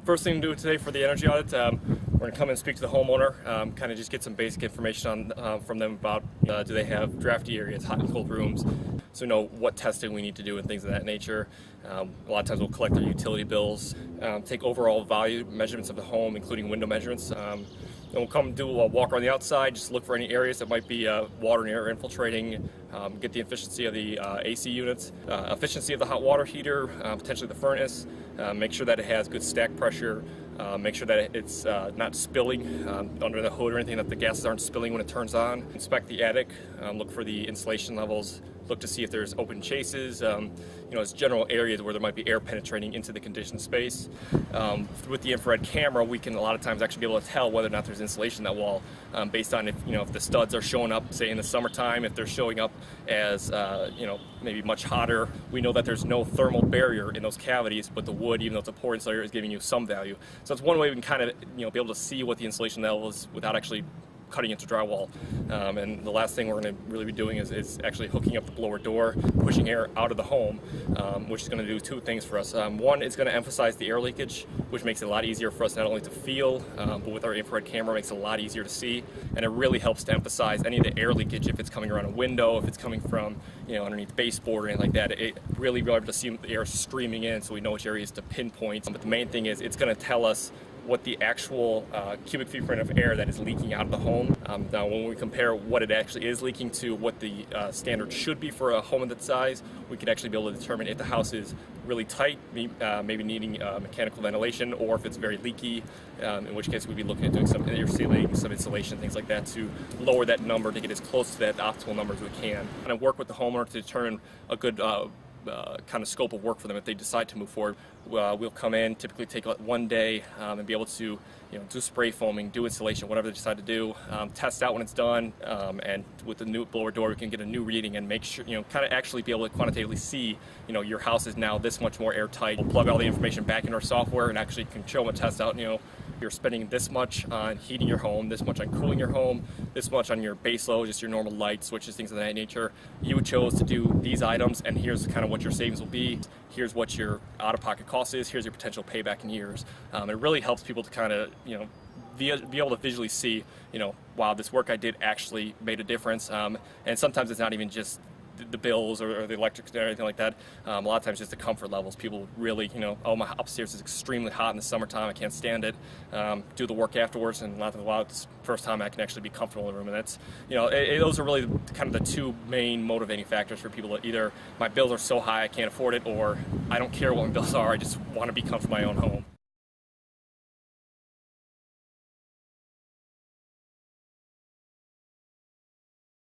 First thing to do today for the energy audit, we're going to come and speak to the homeowner, kind of just get some basic information from them about do they have drafty areas, hot and cold rooms, so we know what testing we need to do and things of that nature. A lot of times we'll collect their utility bills, take overall value measurements of the home, including window measurements. And we'll come do a walk around the outside, just look for any areas that might be water and air infiltrating, get the efficiency of the AC units, efficiency of the hot water heater, potentially the furnace, make sure that it has good stack pressure, make sure that it's not spilling under the hood or anything, that the gases aren't spilling when it turns on. Inspect the attic, look for the insulation levels, look to see if there's open chases, as general areas where there might be air penetrating into the conditioned space. With the infrared camera, we can a lot of times actually be able to tell whether or not there's insulation in that wall based on if the studs are showing up, say in the summertime, if they're showing up as maybe much hotter. We know that there's no thermal barrier in those cavities, but the wood, even though it's a poor insulator, is giving you some value. So it's one way we can kind of be able to see what the insulation level is without actually cutting into drywall. And the last thing we're going to really be doing is actually hooking up the blower door, pushing air out of the home, which is going to do two things for us. One, it's going to emphasize the air leakage, which makes it a lot easier for us not only to feel, but with our infrared camera makes it a lot easier to see. And it really helps to emphasize any of the air leakage, if it's coming around a window, if it's coming from underneath baseboard or anything like that. It really be able to see the air streaming in, so we know which areas to pinpoint. But the main thing is it's going to tell us what the actual cubic feet per minute of air that is leaking out of the home. Now when we compare what it actually is leaking to what the standard should be for a home of that size, we can actually be able to determine if the house is really tight, maybe needing mechanical ventilation, or if it's very leaky, in which case we'd be looking at doing some air sealing, some insulation, things like that to lower that number to get as close to that optimal number as we can. And I work with the homeowner to determine a good kind of scope of work for them if they decide to move forward. We'll come in, typically take one day, and be able to do spray foaming, do installation, whatever they decide to do, test out when it's done, and with the new blower door we can get a new reading and make sure, kind of actually be able to quantitatively see, your house is now this much more airtight. We'll plug all the information back into our software and actually can show them a test out, you're spending this much on heating your home, this much on cooling your home, this much on your base load, just your normal light switches, things of that nature. You chose to do these items, and here's kind of what your savings will be. Here's what your out-of-pocket cost is. Here's your potential payback in years. It really helps people to kind of, be able to visually see, wow, this work I did actually made a difference. And sometimes it's not even just the bills or the electric or anything like that. A lot of times just the comfort levels. People really, oh, my upstairs is extremely hot in the summertime, I can't stand it. Do the work afterwards, and it's the first time I can actually be comfortable in the room. And that's, those are really kind of the two main motivating factors for people. That either my bills are so high I can't afford it, or I don't care what my bills are, I just want to be comfortable in my own home.